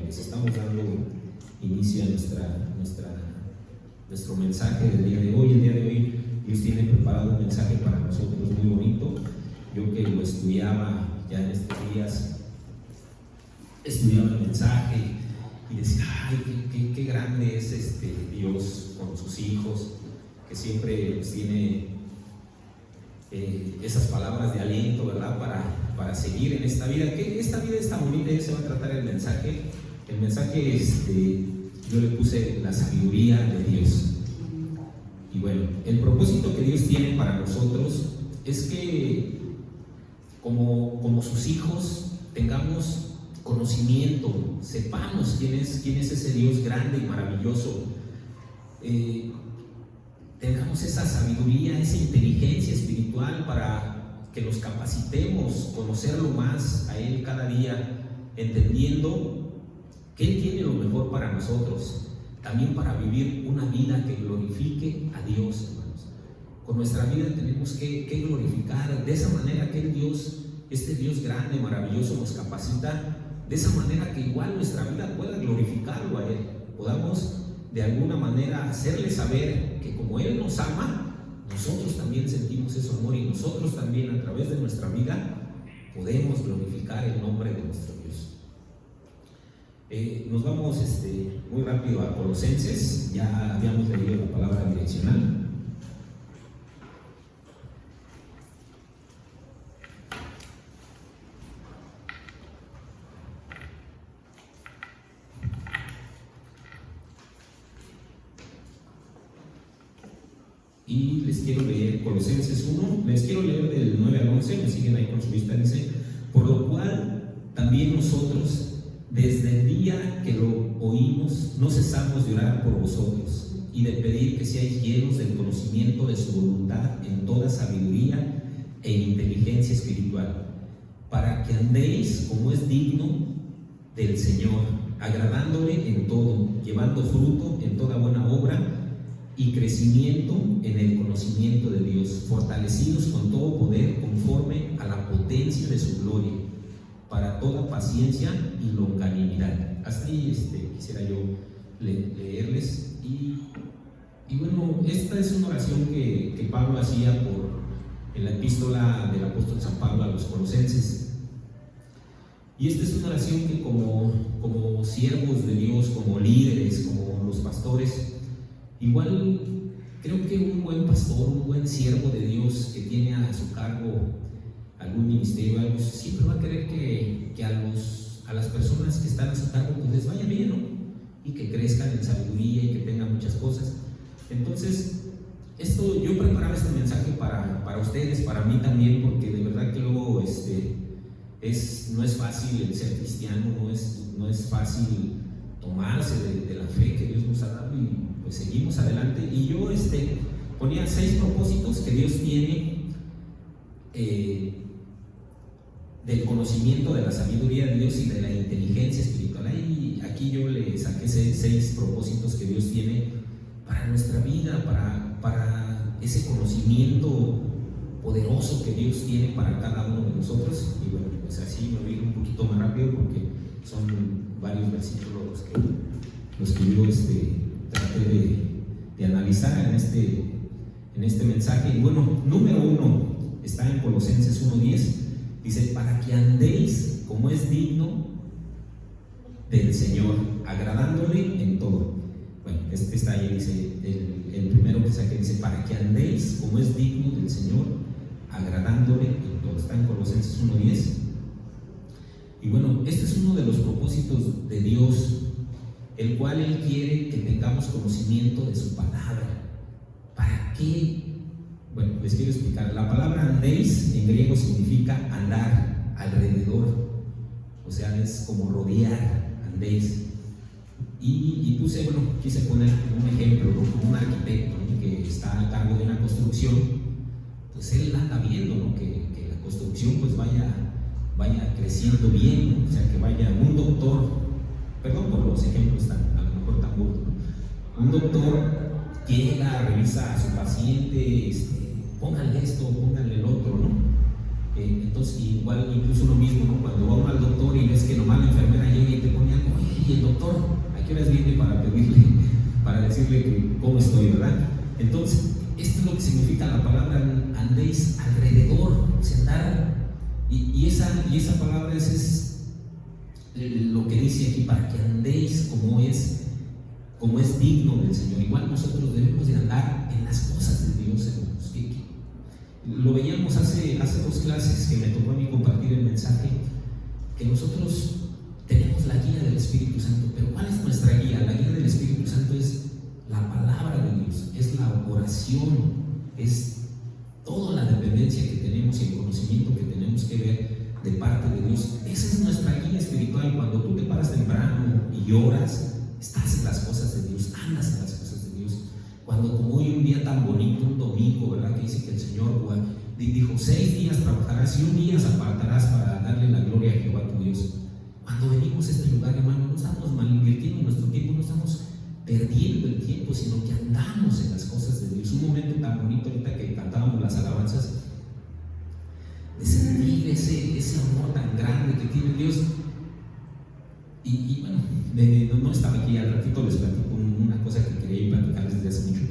pues estamos dando inicio a nuestro mensaje del día de hoy. El día de hoy Dios tiene preparado un mensaje para nosotros muy bonito. Yo que lo estudiaba ya en estos días, estudiaba el mensaje y decía, ay, qué grande es Dios con sus hijos, que siempre pues, tiene esas palabras de aliento, ¿verdad? Para seguir en esta vida, que esta vida es tan bonita. Y se va a tratar el mensaje. El mensaje, yo le puse la sabiduría de Dios. Y bueno, el propósito que Dios tiene para nosotros es que como sus hijos tengamos conocimiento, sepamos quién es ese Dios grande y maravilloso, tengamos esa sabiduría, esa inteligencia espiritual para que nos capacitemos, conocerlo más a Él cada día, entendiendo que Él tiene lo mejor para nosotros, también para vivir una vida que glorifique a Dios, hermanos. Con nuestra vida tenemos que glorificar de esa manera que el Dios, este Dios grande, maravilloso, nos capacita, de esa manera que igual nuestra vida pueda glorificarlo a Él, podamos de alguna manera hacerle saber que como Él nos ama, nosotros también sentimos ese amor y nosotros también a través de nuestra vida podemos glorificar el nombre de nuestro Dios. Nos vamos muy rápido a Colosenses. Ya habíamos leído la palabra direccional. Y les quiero leer Colosenses 1, les quiero leer del 9 al 11, me siguen ahí con su vista. Dice: por lo cual también nosotros, desde el día que lo oímos, no cesamos de orar por vosotros y de pedir que seáis llenos del conocimiento de su voluntad en toda sabiduría e inteligencia espiritual, para que andéis como es digno del Señor, agradándole en todo, llevando fruto en toda buena obra y crecimiento en el conocimiento de Dios, fortalecidos con todo poder conforme a la potencia de su gloria, para toda paciencia y longanimidad. Hasta ahí quisiera yo leerles. Y bueno, esta es una oración que Pablo hacía en la epístola del apóstol San Pablo a los Colosenses. Y esta es una oración que como siervos de Dios, como líderes, como los pastores, igual creo que un buen pastor, un buen siervo de Dios que tiene a su cargo algún ministerio, algo, siempre va a querer que a las personas que están a su cargo pues les vaya bien, ¿no? Y que crezcan en sabiduría y que tengan muchas cosas. Entonces, yo preparaba este mensaje para ustedes, para mí también, porque de verdad que luego no es fácil el ser cristiano, no es fácil tomarse de la fe que Dios nos ha dado, y pues seguimos adelante. Y yo ponía 6 propósitos que Dios tiene del conocimiento, de la sabiduría de Dios y de la inteligencia espiritual. Y aquí yo le saqué 6 propósitos que Dios tiene para nuestra vida, para ese conocimiento poderoso que Dios tiene para cada uno de nosotros. Y bueno, pues así me voy a ir un poquito más rápido porque son varios versículos los que yo traté de analizar en este mensaje. Y bueno, número 1 está en Colosenses 1:10. Dice: para que andéis como es digno del Señor, agradándole en todo. Bueno, está ahí, dice, el primero que saqué dice: para que andéis como es digno del Señor, agradándole en todo. Está en Colosenses 1:10. Y bueno, este es uno de los propósitos de Dios, el cual Él quiere que tengamos conocimiento de su palabra. ¿Para qué? Bueno, les quiero explicar. La palabra andéis en griego significa andar alrededor, o sea, es como rodear, andéis. Y puse, bueno, quise poner un ejemplo, ¿no? Como un arquitecto, ¿no? Que está a cargo de una construcción, pues él anda viendo, ¿no? que la construcción pues vaya creciendo bien, ¿no? O sea, que vaya un doctor, perdón por los ejemplos a lo mejor tan burdos, ¿no? Un doctor llega, revisa a su paciente, pónganle esto, pónganle el otro, ¿no? Entonces, igual, incluso uno mismo, ¿no? Cuando va uno al doctor y ves que nomás la enfermera llega y te pone algo, oye, y el doctor, ¿a qué horas viene para pedirle, para decirle que cómo estoy, ¿verdad? Entonces, esto es lo que significa la palabra andéis alrededor, o sea, andar, y esa palabra es lo que dice aquí, para que andéis como es digno del Señor. Igual nosotros debemos de andar en las cosas de Dios, hermanos. Lo veíamos hace 2 clases que me tocó a mí compartir el mensaje, que nosotros tenemos la guía del Espíritu Santo, pero ¿cuál es nuestra guía? La guía del Espíritu Santo es la palabra de Dios, es la oración, es toda la dependencia que tenemos y el conocimiento que tenemos que ver de parte de Dios. Esa es nuestra guía espiritual. Cuando tú te paras temprano y oras, estás en las cosas de Dios, andas en las cosas de Dios. Cuando, como hoy, un día tan bonito, un domingo, ¿verdad? Que dice que el Señor dijo: 6 días trabajarás y 1 día apartarás para darle la gloria a Jehová tu Dios. Cuando venimos a este lugar, hermano, no estamos malinvirtiendo nuestro tiempo, no estamos perdiendo el tiempo, sino que andamos en las cosas de Dios. Un momento tan bonito ahorita que cantábamos las alabanzas, de sentir ese amor tan grande que tiene Dios. Y bueno, no estaba aquí, al ratito les platico una cosa que quería platicarles desde hace mucho.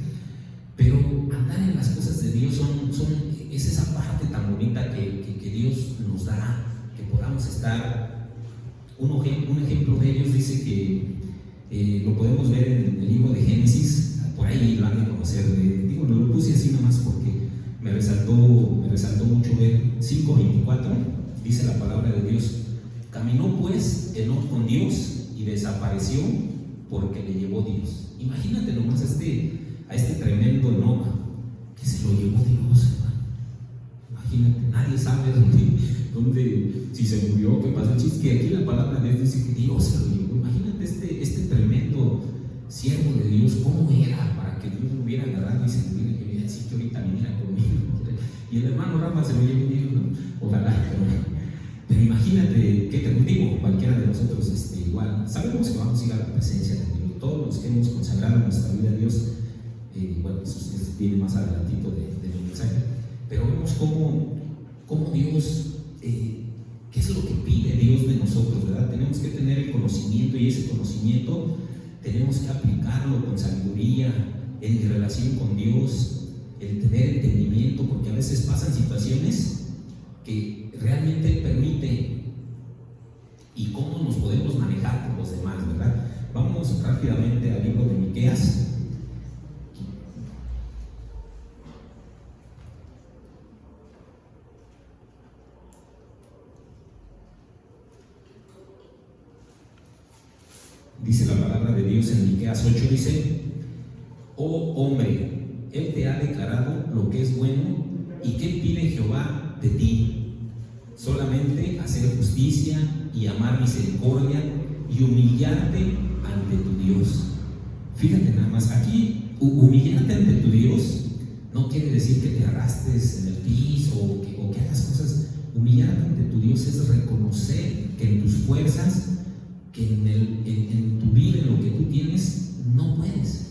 Pero andar en las cosas de Dios es esa parte tan bonita que Dios nos da, que podamos estar. Un ejemplo de ellos dice que lo podemos ver en el libro de Génesis, por ahí lo han de conocer. No lo puse así nomás porque me resaltó mucho ver 5:24, dice la palabra de Dios: caminó pues Enoc con Dios y desapareció porque le llevó Dios. Imagínate nomás a este tremendo Enoc, que se lo llevó Dios, hermano. Imagínate, nadie sabe dónde, si se murió, qué pasó. Es que aquí la palabra de Dios dice que Dios se lo llevó. Imagínate este tremendo siervo de Dios, cómo era para que Dios lo hubiera agarrado y se lo hubiera así que ahorita viniera conmigo. Y el hermano Rafa se lo llevó conmigo, ¿no? Ojalá, pero imagínate, ¿qué te digo? Cualquiera de nosotros igual, sabemos que vamos a ir a la presencia de Dios. Todos los que hemos consagrado nuestra vida a Dios, bueno, eso viene más adelantito del mensaje, pero vemos cómo Dios, qué es lo que pide Dios de nosotros, ¿verdad? Tenemos que tener el conocimiento, y ese conocimiento tenemos que aplicarlo con sabiduría en relación con Dios, el tener entendimiento, porque a veces pasan situaciones que realmente permiten, y cómo nos podemos manejar con los demás, ¿verdad? Vamos rápidamente al libro de Miqueas. Dice la palabra de Dios en Miqueas 8, dice: oh hombre, Él te ha declarado lo que es bueno, y qué pide Jehová de ti: solamente hacer justicia y amar misericordia y humillarte ante tu Dios. Fíjate nada más, aquí humillarte ante tu Dios no quiere decir que te arrastres en el piso o que hagas cosas. Humillarte ante tu Dios es reconocer que en tus fuerzas, que en tu vida, en lo que tú tienes, no puedes.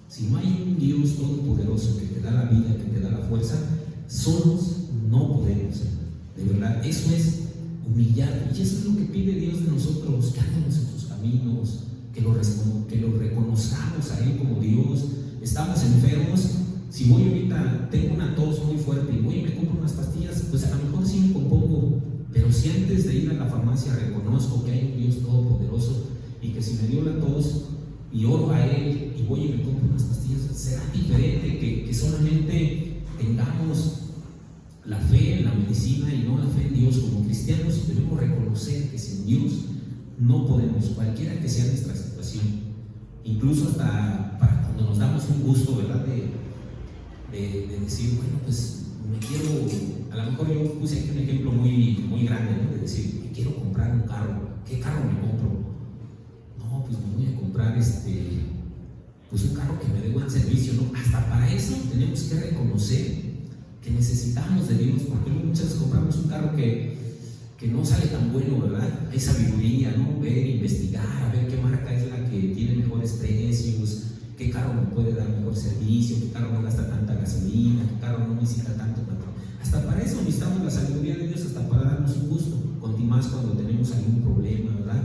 Si no hay un Dios todopoderoso que te da la vida, que te da la fuerza, solos no podemos. De verdad, eso es humillar, y eso es lo que pide Dios de nosotros, que andemos en sus caminos, que lo reconozcamos a Él como Dios. Estamos enfermos. Si voy ahorita, tengo una tos muy fuerte y voy y me compro unas pastillas, pues a lo mejor sí me compongo, pero si antes de ir a la farmacia reconozco que hay un Dios todopoderoso, y que si me dio la tos y oro a Él y voy y me compro unas pastillas, será diferente que solamente tengamos la fe en la medicina y no la fe en Dios. Como cristianos debemos reconocer que sin Dios no podemos, cualquiera que sea nuestra situación, incluso hasta para cuando nos damos un gusto, ¿verdad? De decir, bueno, pues me quiero, a lo mejor yo puse aquí un ejemplo muy grande, ¿no? De decir, me quiero comprar un carro. ¿Qué carro me compro? No, pues me voy a comprar pues un carro que me dé buen servicio, ¿no? Hasta para eso tenemos que reconocer que necesitamos de Dios, porque muchas veces compramos un carro que no sale tan bueno, ¿verdad? Hay sabiduría, ¿no? Ver, investigar, a ver qué marca es la que tiene mejores precios, qué carro carro puede dar mejor servicio, tu carro no gasta tanta gasolina, tu carro no necesita tanto petróleo. Hasta para eso necesitamos la sabiduría de Dios, hasta para darnos un gusto, con más cuando tenemos algún problema, ¿verdad?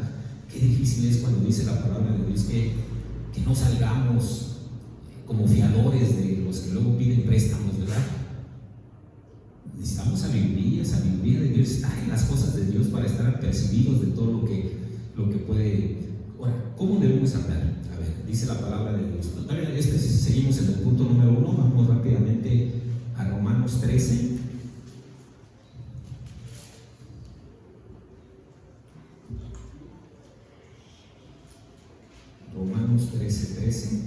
Qué difícil es cuando dice la palabra de Dios que no salgamos como fiadores de los que luego piden préstamos, ¿verdad? Necesitamos sabiduría de Dios, estar en las cosas de Dios para estar apercibidos de todo lo que puede. Ahora, ¿cómo debemos andar? A ver, dice la palabra de Dios. Si seguimos en el punto número 1, vamos rápidamente a Romanos 13. Romanos 13.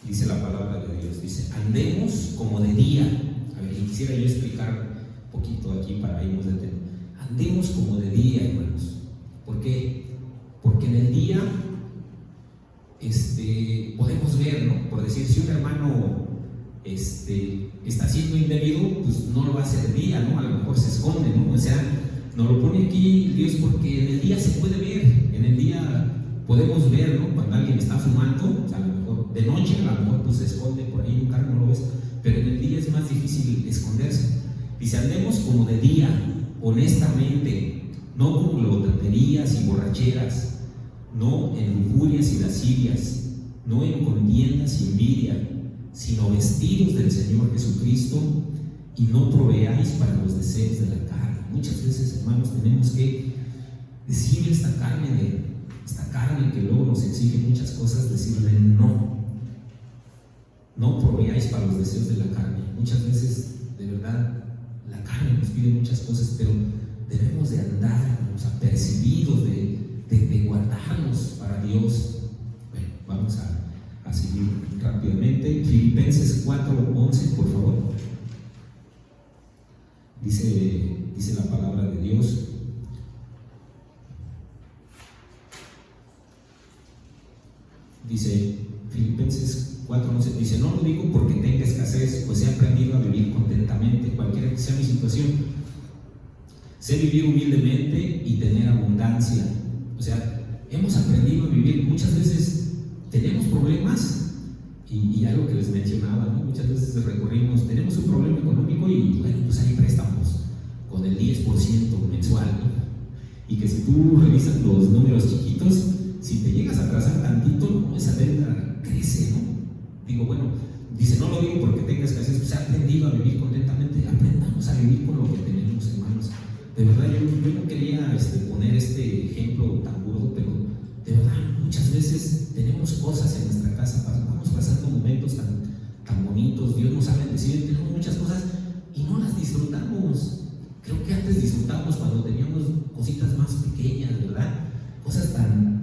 Dice la palabra de Dios, dice, andemos como de día. A ver, quisiera yo explicar un poquito aquí para irnos de tema. Andemos como de día, hermanos. ¿Por qué? Porque en el día podemos ver, ¿no? Por decir, si un hermano está siendo indebido, pues no lo va a hacer de día, ¿no? A lo mejor se esconde, ¿no? O sea, nos lo pone aquí Dios porque en el día se puede ver, en el día podemos ver, ¿no? Cuando alguien está fumando, o sea, a lo mejor de noche, a lo mejor pues se esconde por ahí, un carro no lo ves, pero en el día es más difícil esconderse. Dice, andemos como de día, honestamente, no con glotonerías y borracheras, no en lujurias y lascivias, no en contiendas y envidia, sino vestidos del Señor Jesucristo, y no proveáis para los deseos de la carne. Muchas veces, hermanos, tenemos que decirle esta carne que luego nos exige muchas cosas, decirle no proveáis para los deseos de la carne. Muchas veces, de verdad, la carne nos pide muchas cosas, pero debemos de andar apercibidos, de guardarnos para Dios. Bueno, vamos a seguir rápidamente. Filipenses 4:11, por favor. Dice la palabra de Dios. Dice Filipenses 4:11, dice, no lo digo porque tenga escasez, pues he aprendido a vivir contentamente, cualquiera que sea mi situación. Sé vivir humildemente y tener abundancia. O sea, hemos aprendido a vivir. Muchas veces tenemos problemas y algo que les mencionaba, ¿no? Muchas veces recurrimos, tenemos un problema económico y bueno, pues hay préstamos con el 10% mensual, ¿no? Y que si tú revisas los números chiquitos, si te llegas a atrasar tantito, esa deuda crece, ¿no? Digo, bueno, dice, no lo digo porque tenga escasez, pues he aprendido a vivir contentamente. Aprendamos a vivir con lo que tenemos, hermanos. De verdad, yo no quería poner este ejemplo tan burdo, pero de verdad, muchas veces tenemos cosas en nuestra casa, vamos pasando momentos tan bonitos, Dios nos ha bendecido, tenemos muchas cosas y no las disfrutamos. Creo que antes disfrutábamos cuando teníamos cositas más pequeñas, ¿verdad? Cosas tan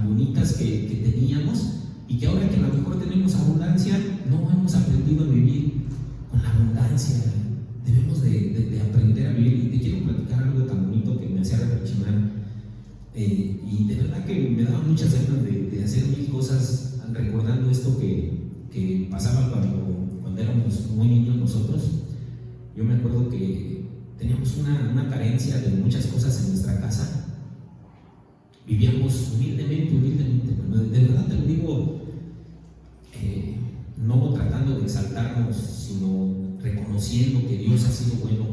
bonitas que teníamos, y que ahora que a lo mejor tenemos abundancia, no hemos aprendido a vivir con la abundancia. Debemos de aprender a vivir. Y te quiero platicar algo tan bonito que me hacía reflexionar, y de verdad que me daba muchas ganas de hacer mil cosas recordando esto que pasaba cuando éramos muy niños nosotros. Yo me acuerdo que teníamos una carencia de muchas cosas en nuestra casa. Vivíamos humildemente, de verdad te lo digo, no tratando de exaltarnos, sino reconociendo que Dios ha sido bueno.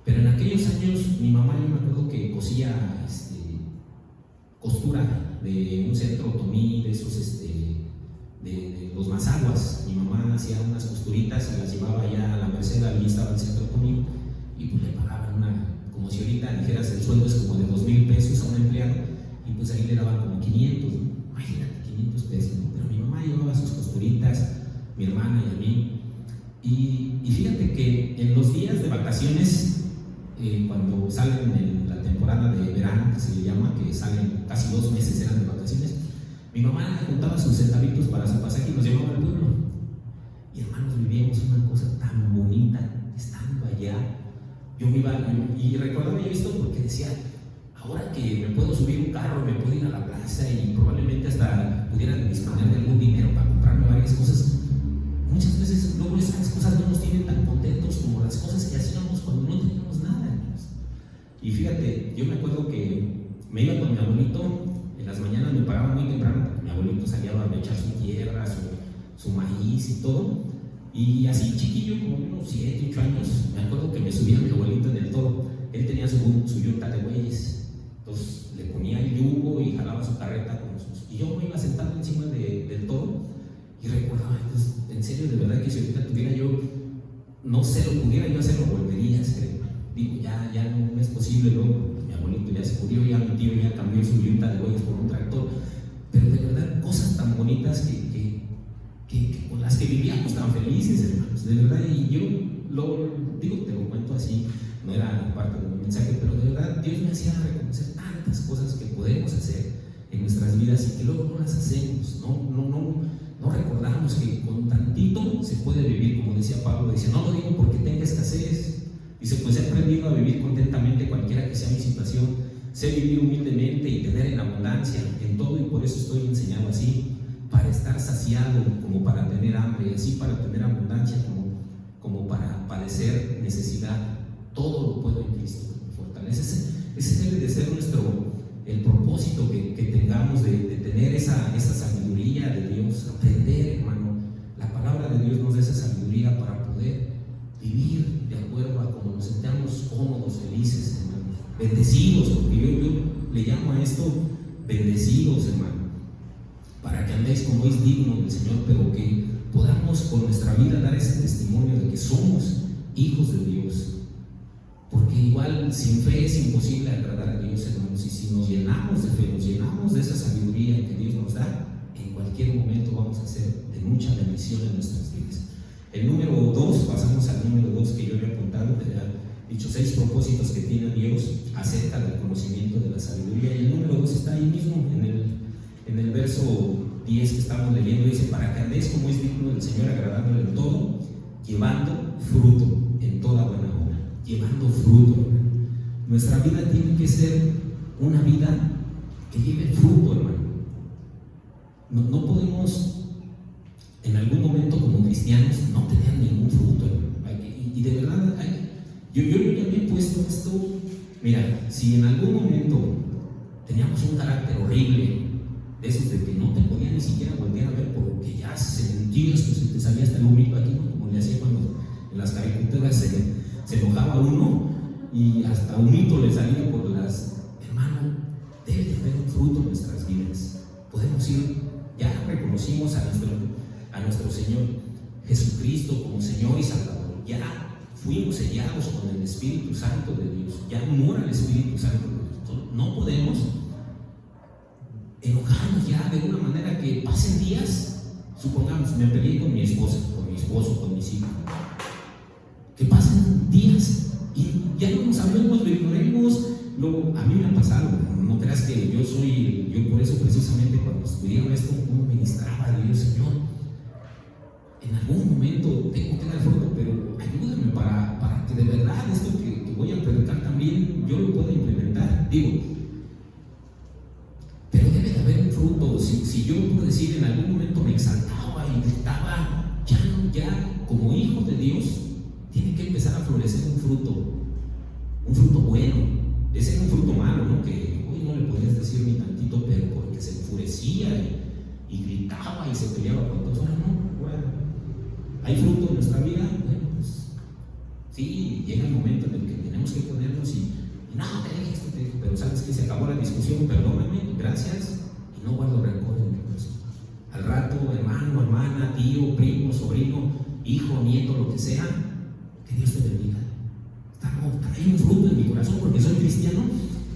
Pero en aquellos años mi mamá, yo me acuerdo que cosía costura de un centro otomí, de esos de los Mazaguas. Mi mamá hacía unas costuritas y las llevaba allá a la Merced, allí estaba el centro otomí, y pues le pagaban como si ahorita dijeras el sueldo es como de 2,000 pesos a un empleado, y pues ahí le daban como 500, ¿no? Imagínate, 500 pesos, ¿no? Pero mi mamá llevaba sus costuritas, mi hermana y a mí. Y fíjate que en los días de vacaciones, cuando salen en la temporada de verano, que se le llama, que salen casi 2 meses eran de vacaciones, mi mamá juntaba sus centavitos para su pasaje y los llevaba al pueblo. Y hermanos, vivíamos una cosa tan bonita estando allá. Yo me iba, y recordaba yo esto porque decía, ahora que me puedo subir un carro, me puedo ir a la plaza y probablemente hasta pudiera disponer de algún dinero para comprarme varias cosas, muchas veces luego esas cosas no nos tienen tan contentos como las cosas que hacíamos cuando no teníamos nada, hermanos. Y fíjate, yo me acuerdo que me iba con mi abuelito, en las mañanas me paraba muy temprano, porque mi abuelito salía a echar su tierra, su maíz y todo, y así chiquillo, como unos 7, 8 años, me acuerdo que me subía mi abuelito en el toro. Él tenía su yunta de bueyes, entonces le ponía el yugo y jalaba su carreta y yo me iba sentado encima del toro y recordaba, entonces, en serio, de verdad que si ahorita tuviera yo, no sé, lo pudiera yo hacer, lo volvería a hacer. Digo, ya no es posible, luego mi abuelito ya se murió, ya mi tío ya cambió su yunta de bueyes por un tractor, pero de verdad cosas tan bonitas que con las que vivíamos tan felices, hermanos, de verdad. Y yo lo digo, te lo cuento así, no era parte de mi mensaje, pero de verdad Dios me hacía reconocer tantas cosas que podemos hacer en nuestras vidas y que luego no las hacemos, no recordamos que con tantito se puede vivir. Como decía Pablo, dice, no lo digo porque tenga escasez, dice, pues he aprendido a vivir contentamente cualquiera que sea mi situación, sé vivir humildemente y tener en abundancia en todo, y por eso estoy enseñado así, para estar saciado como para tener hambre, así para tener abundancia como para padecer necesidad. Todo lo puedo en Cristo que me fortalece. Ese debe de ser el propósito que tengamos de tener esa sabiduría de Dios, aprender, hermano. La palabra de Dios nos da esa sabiduría para poder vivir de acuerdo a como nos sentamos cómodos, felices, hermano, bendecidos, porque yo le llamo a esto bendecidos, hermano, para que andéis como es digno del Señor, pero que podamos con nuestra vida dar ese testimonio de que somos hijos de Dios. Porque igual sin fe es imposible agradar a Dios, hermanos, y si nos llenamos de fe, nos llenamos de esa sabiduría que Dios nos da, en cualquier momento vamos a ser de mucha bendición en nuestras vidas. El número 2, pasamos al número 2 que yo había apuntado, te había dicho 6 propósitos que tiene Dios acerca del conocimiento de la sabiduría, y el número 2 está ahí mismo, en el verso 10 que estamos leyendo, dice, para que andéis como es digno del Señor, agradándole en todo, llevando fruto en toda buena obra. Llevando fruto. Nuestra vida tiene que ser una vida que lleve fruto, hermano. No podemos en algún momento como cristianos no tener ningún fruto, hermano. Y de verdad, yo ya me he puesto esto. Mira, si en algún momento teníamos un carácter horrible, de esos de que no te podía ni siquiera volver a ver porque ya se sentías que se te salía hasta el humito aquí, ¿no? Como le hacía cuando en las caricaturas se enojaba uno y hasta un hito le salía por las... Hermano, debe de haber un fruto en nuestras vidas. Podemos ir, ya reconocimos a nuestro Señor Jesucristo como Señor y Salvador, ya fuimos sellados con el Espíritu Santo de Dios, ya mora el Espíritu Santo de Dios. No podemos enojarnos ya de una manera que pasen días, supongamos, me peleé con mi esposa, con mi esposo, con mis hijos, que pasen días y ya no nos hablemos, lo ignoremos. Luego, a mí me ha pasado, no creas que yo por eso precisamente cuando estudiaba esto, como ministraba a Dios, Señor, en algún momento tengo que dar fruto, pero ayúdame para que de verdad esto que voy a predicar también yo lo pueda implementar. Digo, pero debe de haber un fruto. Si yo, por decir, en algún momento me exaltaba y gritaba, ya como hijo de Dios, tiene que empezar a florecer un fruto bueno. Ese es un fruto malo, ¿no? Que hoy no le podías decir ni tantito, pero porque se enfurecía y gritaba y se peleaba con todos. Ahora no, bueno, hay fruto en nuestra vida. Bueno, pues sí, llega el momento en el que tenemos que ponernos y no, te dije esto, pero sabes que se acabó la discusión, perdóname, gracias, y no guardo rencor en mi corazón. Al rato, hermano, hermana, tío, primo, sobrino, hijo, nieto, lo que sea, que Dios te bendiga. Hay un fruto en mi corazón porque soy cristiano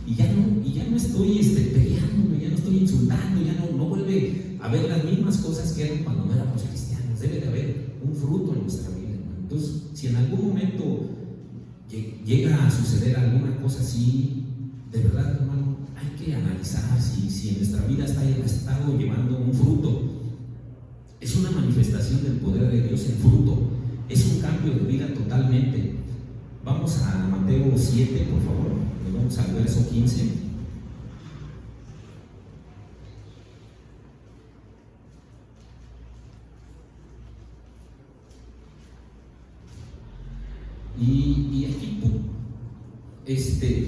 y ya no estoy peleándome, ya no estoy insultando, ya no vuelve a ver las mismas cosas que eran cuando no éramos cristianos. Debe de haber un fruto en nuestra vida, hermano. Entonces, si en algún momento llega a suceder alguna cosa así, de verdad, hermano, hay que analizar si en nuestra vida está estado llevando un fruto. Es una manifestación del poder de Dios en fruto, es un cambio de vida totalmente. Vamos a Mateo 7, por favor, y vamos al verso 15. Y aquí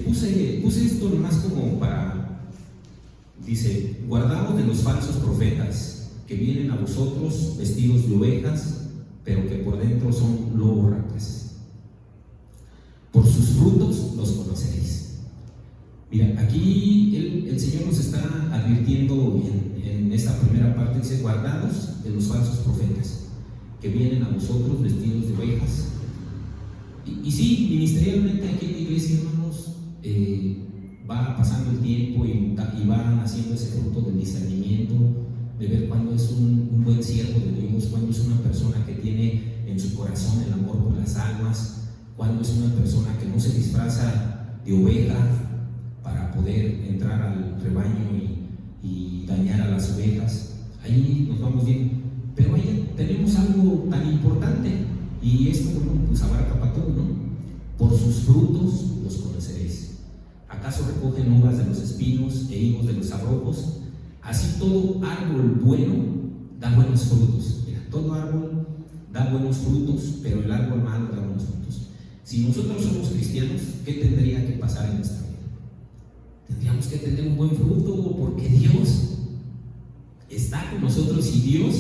puse esto nomás como para, dice, guardaos de los falsos profetas que vienen a vosotros vestidos de ovejas, pero que por dentro son lobos rapaces. Por sus frutos los conoceréis. Mira, aquí el Señor nos está advirtiendo en esta primera parte, dice, guardados de los falsos profetas que vienen a vosotros vestidos de ovejas. Y sí, ministerialmente aquí en la iglesia, hermanos, va pasando el tiempo y van haciendo ese fruto del discernimiento, de ver cuándo es un buen siervo de Dios, cuándo es una persona que tiene en su corazón el amor por las almas, cuándo es una persona que no se disfraza de oveja para poder entrar al rebaño y dañar a las ovejas. Ahí nos vamos bien. Pero ahí tenemos algo tan importante, y esto, bueno, pues abarca para todo, ¿no? Por sus frutos los conoceréis. ¿Acaso recogen uvas de los espinos e higos de los abrojos? Así todo árbol bueno da buenos frutos. Mira, todo árbol da buenos frutos, pero el árbol malo da buenos frutos. Si nosotros somos cristianos, ¿qué tendría que pasar en nuestra vida? Tendríamos que tener un buen fruto, porque Dios está con nosotros, y Dios,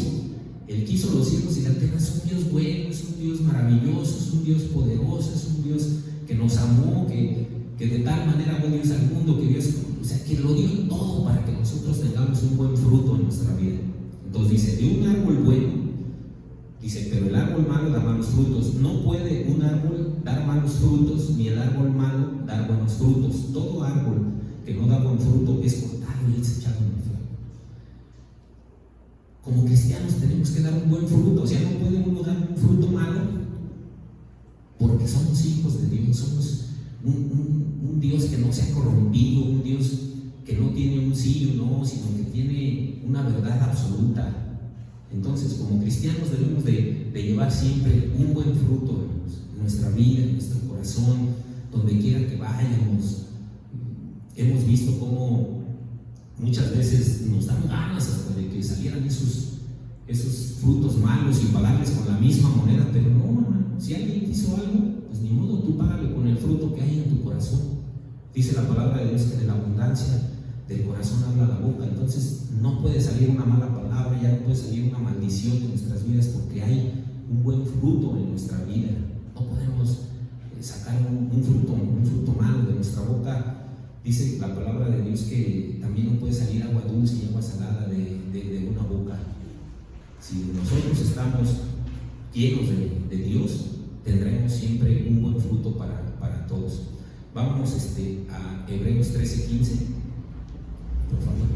Él quiso los cielos y la tierra. Es un Dios bueno, es un Dios maravilloso, es un Dios poderoso, es un Dios que nos amó, que de tal manera amó Dios al mundo, que Dios, o sea, que lo dio todo para que nosotros tengamos un buen fruto en nuestra vida. Entonces dice, de un árbol bueno, dice, pero el árbol malo da malos frutos. No puede un árbol dar malos frutos, ni el árbol malo dar buenos frutos. Todo árbol que no da buen fruto es cortado y es echado en el fuego. Como cristianos tenemos que dar un buen fruto. O sea, no podemos dar un fruto malo, porque somos hijos de Dios, somos un Dios que no se ha corrompido, un Dios que no tiene un sí o no, sino que tiene una verdad absoluta. Entonces, como cristianos debemos de llevar siempre un buen fruto en nuestra vida, en nuestro corazón, donde quiera que vayamos. Hemos visto cómo muchas veces nos dan ganas hasta de que salieran esos frutos malos y pagarles con la misma moneda, pero no, hermano. Si alguien hizo algo, pues ni modo, tú págale con el fruto que hay en tu corazón. Dice la palabra de Dios que de la abundancia del corazón habla la boca. Entonces no puede salir una mala palabra, ya no puede salir una maldición de nuestras vidas, porque hay un buen fruto en nuestra vida. No podemos sacar un fruto malo de nuestra boca. Dice la palabra de Dios que también no puede salir agua dulce y agua salada de una boca. Si nosotros estamos llenos de Dios, tendremos siempre un buen fruto para todos. Vamos a Hebreos 13:15, por favor.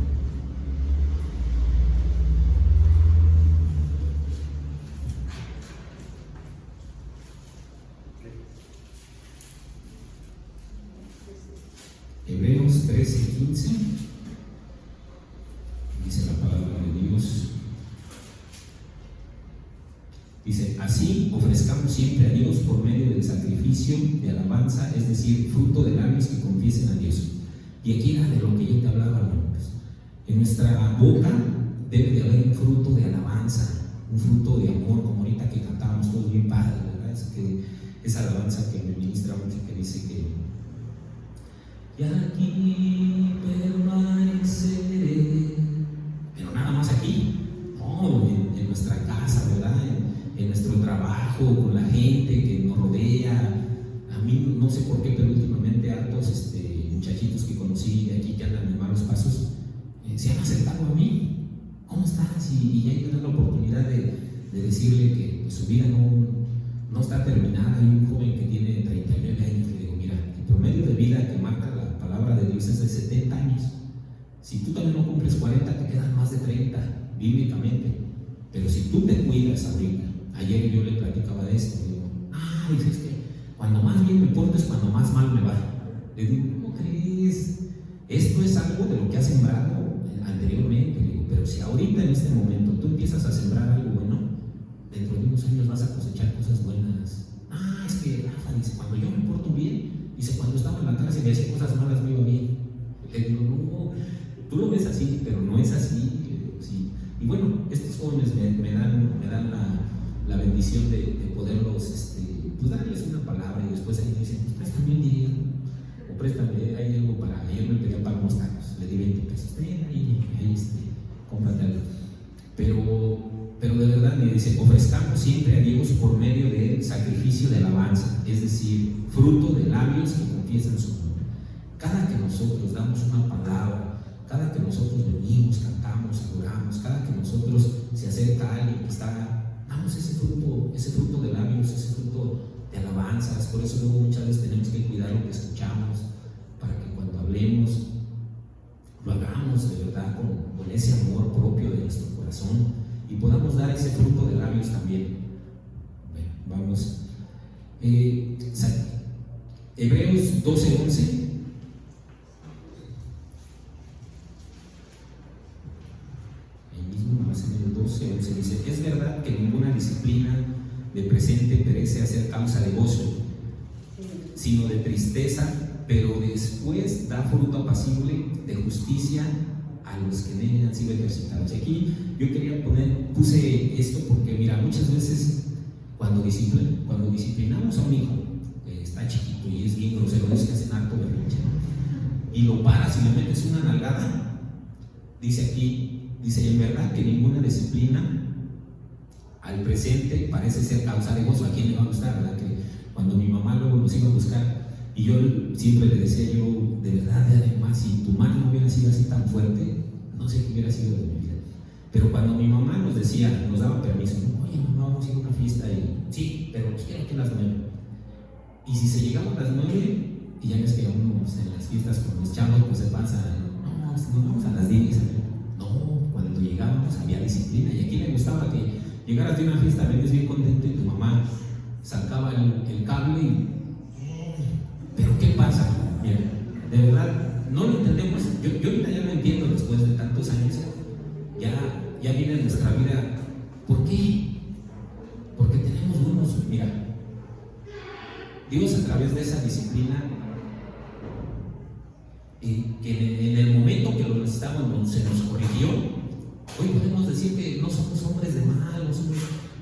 Hebreos 13:15 dice la palabra de Dios. Dice, así ofrezcamos siempre a Dios por medio del sacrificio de alabanza, es decir, fruto de labios que confiesen a Dios. Y aquí era de lo que yo te hablaba, hermanos. En nuestra boca debe de haber un fruto de alabanza, un fruto de amor, como ahorita que cantábamos todos bien padre, ¿verdad? Esa alabanza que me ministra mucho, que dice que y aquí permaneceré. Pero nada más aquí, no, en nuestra casa, ¿verdad? En nuestro trabajo, con la gente que nos rodea. A mí no sé por qué, pero últimamente hartos muchachitos que conocí de aquí que andan en malos pasos se han acercado a mí. ¿Cómo estás? Y hay que dar la oportunidad de decirle que pues, su vida no está terminada. Hay un joven que tiene 39 años, le digo, mira, el promedio de vida que marca la palabra de Dios es de 70 años. Si tú también no cumples 40, te quedan más de 30, bíblicamente. Pero si tú te cuidas ahorita, ayer yo le platicaba de esto, le digo, dices que cuando más bien me porto es cuando más mal me va. Le digo, ¿cómo crees? Esto es algo de lo que has sembrado anteriormente. Le digo, pero si ahorita en este momento tú empiezas a sembrar algo bueno, dentro de unos años vas a cosechar cosas buenas. Es que Rafa dice, cuando yo me porto bien, dice, cuando estaba en la cárcel y hacía cosas malas me iba bien. Le digo, no, tú lo ves así, pero no es así. Sí. Y bueno, estos jóvenes me dan la bendición de poderlos, pues darles una palabra, y después ellos dicen, pues préstame un dinero. préstame, hay algo para, ayer me pedía para unos tacos, le di 20 pesos, ahí cómprate algo. Pero de verdad me dice, ofrezcamos siempre a Dios por medio del sacrificio de alabanza, es decir, fruto de labios que confiesan su nombre. Cada que nosotros damos una palabra, cada que nosotros venimos, cantamos, adoramos, cada que nosotros se acerca a alguien que está, damos ese fruto de labios, ese fruto de alabanzas. Por eso luego muchas veces tenemos que cuidar lo que escuchamos, para que cuando hablemos lo hagamos de verdad con ese amor propio de nuestro corazón y podamos dar ese fruto de labios también. Bueno, vamos. Hebreos 12:11. En el 12:11 dice: es verdad que ninguna disciplina de presente parece hacer causa de gozo, sino de tristeza, pero después da fruto apacible de justicia a los que en ella han sido ejercitados. Y aquí yo puse esto porque mira, muchas veces cuando disciplinamos a un hijo que está chiquito y es bien grosero, es que hacen harto berrinche, y lo paras y le metes una nalgada, dice en verdad que ninguna disciplina al presente parece ser causa de gozo. ¿A quién le va a gustar, verdad? Que cuando mi mamá luego nos iba a buscar y yo siempre le decía de verdad, además, si tu mano no hubiera sido así tan fuerte, no sé qué hubiera sido de mi vida. Pero cuando mi mamá nos decía, nos daba permiso, oye mamá, vamos a ir a una fiesta, y sí, pero quiero que a las 9. Y si se llegaba a las 9, y ya ves que uno en las fiestas con los chavos pues se pasa, no, nos vamos a las 10. No, cuando llegábamos había disciplina. Y aquí le gustaba que llegaras de una fiesta, venías bien contento y tu mamá sacaba el cable y... Pero ¿qué pasa? Mira, de verdad, no lo entendemos. Yo ahorita ya lo entiendo después de tantos años. Ya viene en nuestra vida. ¿Por qué? Porque tenemos unos... Mira, Dios a través de esa disciplina, que en el momento que lo necesitábamos se nos corrigió. Hoy podemos decir que no somos hombres de mal, no somos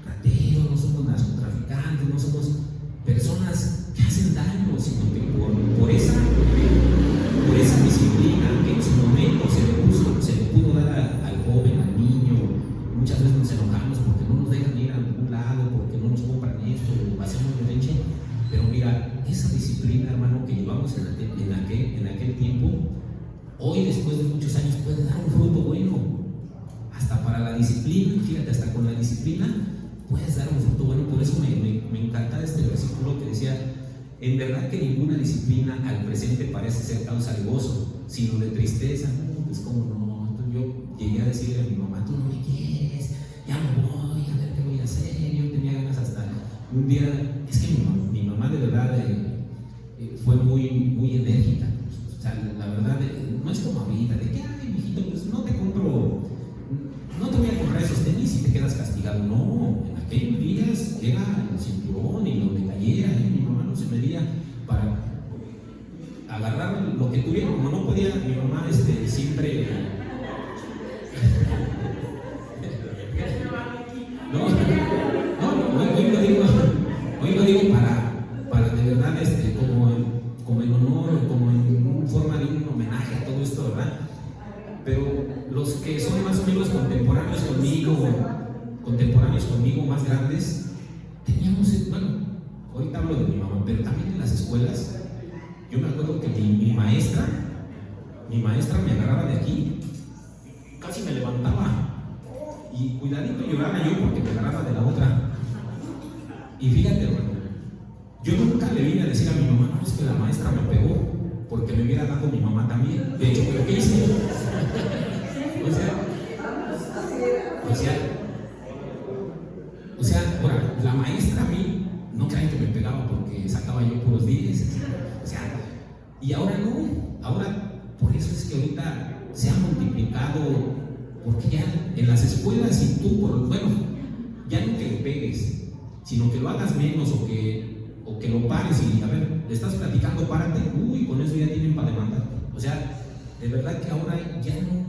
rateros, no somos narcotraficantes, no somos personas que hacen daño, sino que por esa disciplina que en su momento se le pudo dar al joven, al niño. Muchas veces nos enojamos porque no nos dejan ir a ningún lado, porque no nos compran esto, o hacemos berrinche. Pero mira, esa disciplina, hermano, que llevamos en aquel tiempo, hoy después de muchos años puede dar un fruto bueno. Hasta para la disciplina, fíjate, hasta con la disciplina puedes dar un fruto bueno. Por eso me encanta este versículo que decía: en verdad que ninguna disciplina al presente parece ser causa de gozo, sino de tristeza. Pues cómo no. Entonces yo llegué a decirle a mi mamá: tú no me quieres, ya me voy, a ver qué voy a hacer. Yo tenía ganas hasta un día. Es que mi mamá de verdad fue muy, muy enérgica. O sea, la verdad, no es como ahorita, de que, ay, mijito, pues no te voy a comprar esos tenis y te quedas castigado. No, en aquellos días era el cinturón y donde cayera, mi mamá no se medía para agarrar lo que tuviera. Como no podía, mi mamá siempre... Hoy lo digo para de verdad, como en honor, como en forma de un homenaje a todo esto, ¿verdad? Pero los que son más o menos contemporáneos conmigo, más grandes, teníamos, bueno, ahorita hablo de mi mamá, pero también en las escuelas, yo me acuerdo que mi maestra me agarraba de aquí, casi me levantaba, y cuidadito lloraba yo porque me agarraba de la otra. Y fíjate, hermano, yo nunca le vine a decir a mi mamá: no, es que la maestra me pegó, porque me hubiera dado mi mamá también. De hecho, ¿pero qué hice? O sea, ahora, la maestra a mí, no crean que me pegaba porque sacaba yo puros 10. O sea, y ahora no. Ahora, por eso es que ahorita se ha multiplicado, porque ya en las escuelas, y tú, ya no que le pegues, sino que lo hagas menos, o que lo pares y, a ver, le estás platicando, párate, con eso ya tienen para demandar. O sea, de verdad que ahora ya no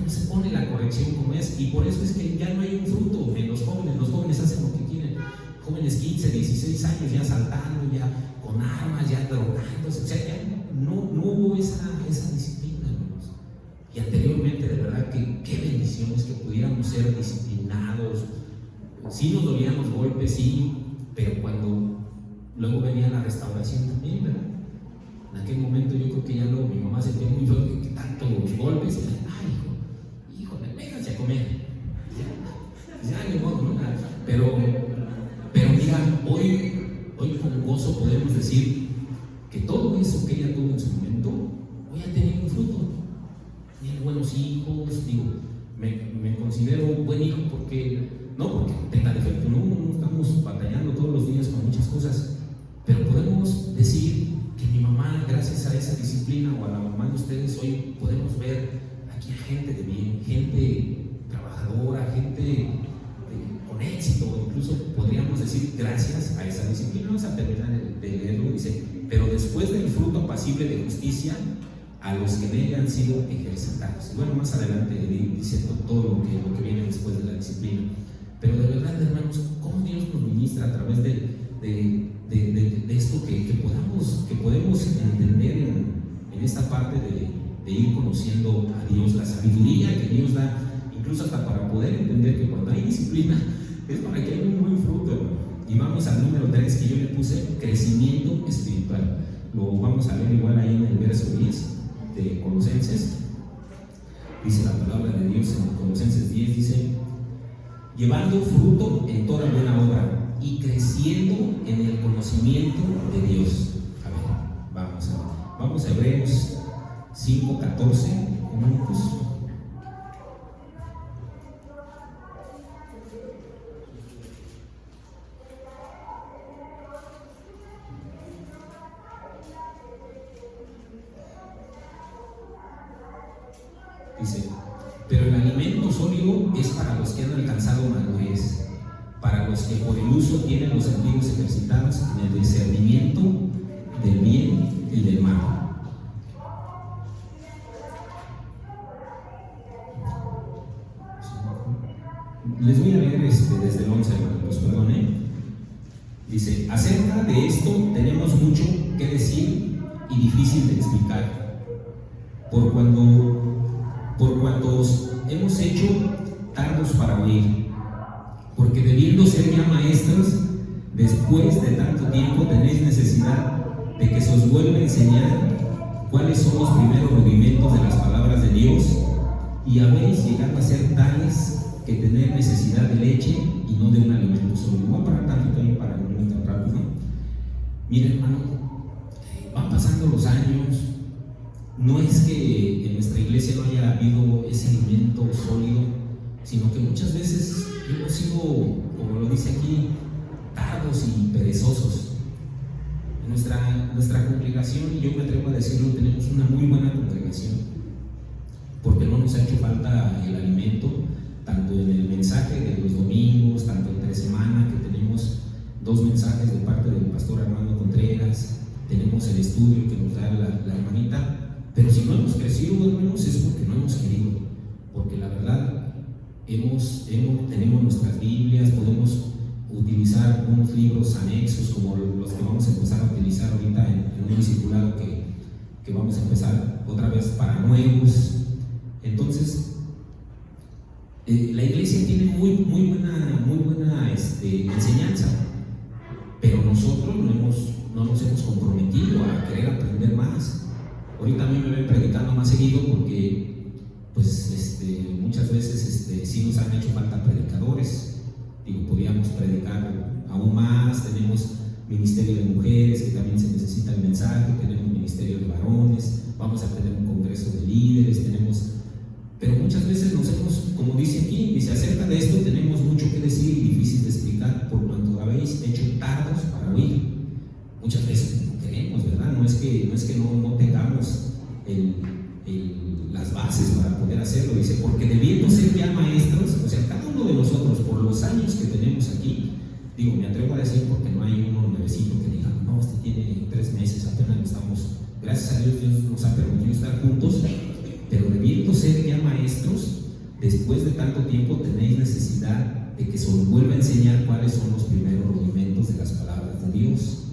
se pone la corrección como es, y por eso es que ya no hay un fruto en los jóvenes hacen lo que quieren, jóvenes 15, 16 años ya saltando, ya con armas, ya drogándose, o sea, ya no hubo esa disciplina, hermanos. Y anteriormente, de verdad, que qué bendición es que pudiéramos ser disciplinados. Sí nos dolían los golpes, sí, pero cuando luego venía la restauración también, ¿verdad? En aquel momento yo creo que ya luego mi mamá se tenía muy feo que tantos golpes, y ay, hijo, véngase a comer. Ya, ni modo, ¿no? Pero mira, hoy con gozo podemos decir que todo eso que ella tuvo en su momento, hoy ha tenido un fruto. Tiene buenos hijos, digo, me considero buen hijo porque, no porque tenga defecto, no estamos batallando todos los días con muchas cosas, pero podemos decir que mi mamá, gracias a esa disciplina, o a la mamá de ustedes, hoy podemos ver aquí a gente de bien, gente trabajadora, gente con éxito. Incluso podríamos decir gracias a esa disciplina. Vamos a terminar de leerlo. Dice: pero después del fruto apacible de justicia a los que en ella han sido ejercitados. Bueno, más adelante dice todo lo que viene después de la disciplina. Pero de verdad, hermanos, cómo Dios nos ministra a través de esto que podemos entender en esta parte de ir conociendo a Dios, la sabiduría que Dios da, incluso hasta para poder entender que cuando hay disciplina es para que haya un buen fruto, hermano. Y vamos al número 3 que yo le puse: crecimiento espiritual. Lo vamos a leer igual ahí en el verso 10 de Colosenses. Dice la palabra de Dios en Colosenses 10, dice: llevando fruto en toda buena obra y creciendo en el conocimiento de Dios. A ver, vamos a Hebreos 5:14, minutos. Dice: pero el alimento sólido es para los que han alcanzado madurez, para los que por el uso tienen los sentidos ejercitados en el discernimiento del bien y del mal. Les voy a leer desde el 11, hermanos, perdone. Dice: acerca de esto tenemos mucho que decir y difícil de explicar, por cuanto os hemos hecho tardos para oír, porque debiendo ser ya maestros, después de tanto tiempo tenéis necesidad de que se os vuelva a enseñar cuáles son los primeros rudimentos de las palabras de Dios, y habéis llegado a ser tales que tener necesidad de leche y no de un alimento sólido. Voy a parar tantito ahí para no ir tan rápido. Miren, hermano, van pasando los años. No es que en nuestra iglesia no haya habido ese alimento sólido, sino que muchas veces hemos sido, como lo dice aquí, tardos y perezosos. En nuestra congregación, y yo me atrevo a decirlo, tenemos una muy buena congregación, porque no nos ha hecho falta el alimento, tanto en el mensaje de los domingos, tanto entre semana, que tenemos 2 mensajes de parte del pastor Armando Contreras, tenemos el estudio que nos da la hermanita. Pero si no hemos crecido, hermanos, es porque no hemos querido, porque la verdad tenemos nuestras Biblias, podemos utilizar unos libros anexos como los que vamos a empezar a utilizar ahorita en un discipulado que vamos a empezar otra vez para nuevos. Entonces, la iglesia tiene muy buena enseñanza, pero nosotros no nos hemos comprometido a querer aprender más. Ahorita a mí me ven predicando más seguido porque pues muchas veces sí nos han hecho falta predicadores. Digo, podríamos predicar aún más. Tenemos ministerio de mujeres que también se necesita el mensaje, tenemos ministerio de varones, vamos a tener un congreso de líderes, pero muchas veces nos hemos, como dice aquí, dice: acerca de esto tenemos mucho que decir y difícil de explicar, por cuanto habéis hecho tardos para oír. Muchas veces no queremos, ¿verdad? No es que no tengamos las bases para poder hacerlo. Dice: porque debiendo ser ya maestros, o sea, cada uno de nosotros, por los años que tenemos aquí, digo, me atrevo a decir porque no hay uno nuevecito que diga: no, este tiene 3 meses, apenas estamos, gracias a Dios nos ha permitido estar juntos, pero debiendo ser ya maestros, después de tanto tiempo tenéis necesidad de que se os vuelva a enseñar cuáles son los primeros rudimentos de las palabras de Dios.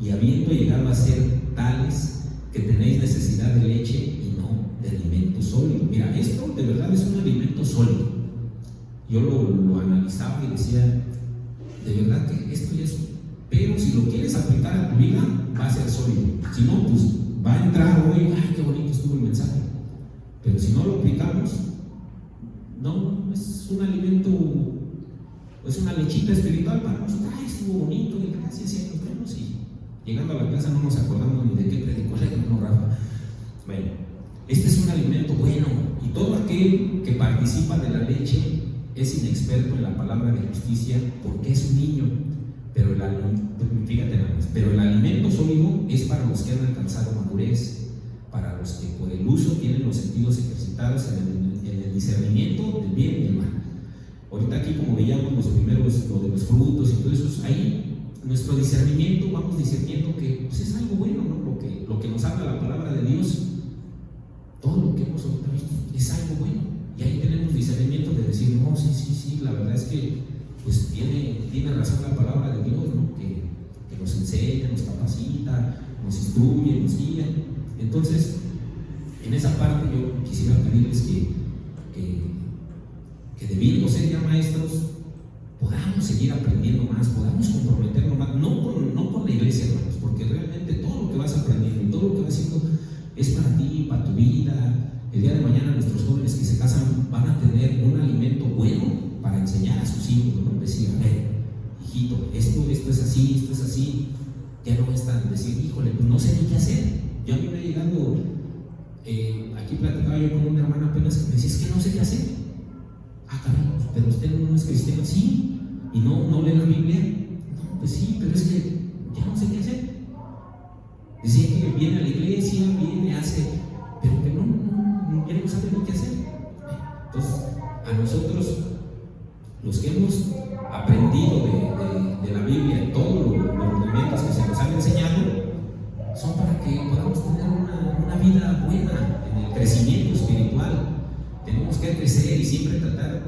Y habiendo llegado a ser tales que tenéis necesidad de leche y no de alimento sólido. Mira, esto de verdad es un alimento sólido. Yo lo analizaba y decía, de verdad que esto ya es, pero si lo quieres aplicar a tu vida, va a ser sólido. Si no, pues va a entrar hoy, ay, qué bonito estuvo el mensaje. Pero si no lo aplicamos, no, es un alimento, es una lechita espiritual para nosotros. Ay, estuvo bonito, y gracias, y nos vemos. Y llegando a la casa no nos acordamos ni de qué predicó el hermano Rafa. Bueno, este es un alimento bueno, y todo aquel que participa de la leche es inexperto en la palabra de justicia porque es un niño. Pero fíjate nada más, pero el alimento sólido es para los que han alcanzado madurez, para los que por el uso tienen los sentidos ejercitados en el discernimiento del bien y del mal. Ahorita aquí, como veíamos los primeros, lo de los frutos y todo eso, ahí nuestro discernimiento, vamos discerniendo que pues, es algo bueno, ¿no? Lo que nos habla la palabra de Dios, todo lo que hemos ahorita visto es algo bueno, y ahí tenemos discernimiento de decir, no, sí, la verdad es que pues tiene razón la palabra de Dios, ¿no? Que nos enseña, nos capacita, nos instruye, nos guía. Entonces, en esa parte yo quisiera pedirles que debiendo ser ya maestros, podamos seguir aprendiendo más, podamos comprometernos más, no con la iglesia, hermanos, porque realmente todo lo que vas aprendiendo y todo lo que vas haciendo es para ti, para tu vida. El día de mañana nuestros jóvenes que se casan van a tener un alimento bueno para enseñar a sus hijos, ¿no? Decir, a ver, hijito, esto es así, ya no es tan decir, híjole, pues no sé ni qué hacer. Yo a mí me ha llegado, aquí platicaba yo con una hermana apenas que me decía, es que no sé qué hacer. Ah, caray, pero usted no es cristiano, sí, y no lee la Biblia. No, pues sí, pero es que ya no sé qué hacer. Decía que viene a la iglesia, hace, pero que ya no sabe ni qué hacer. Entonces, a nosotros, los que hemos aprendido de la Biblia, todos los rudimentos que se nos han enseñado, son para que podamos tener una vida buena en el crecimiento espiritual. Tenemos que crecer y siempre tratar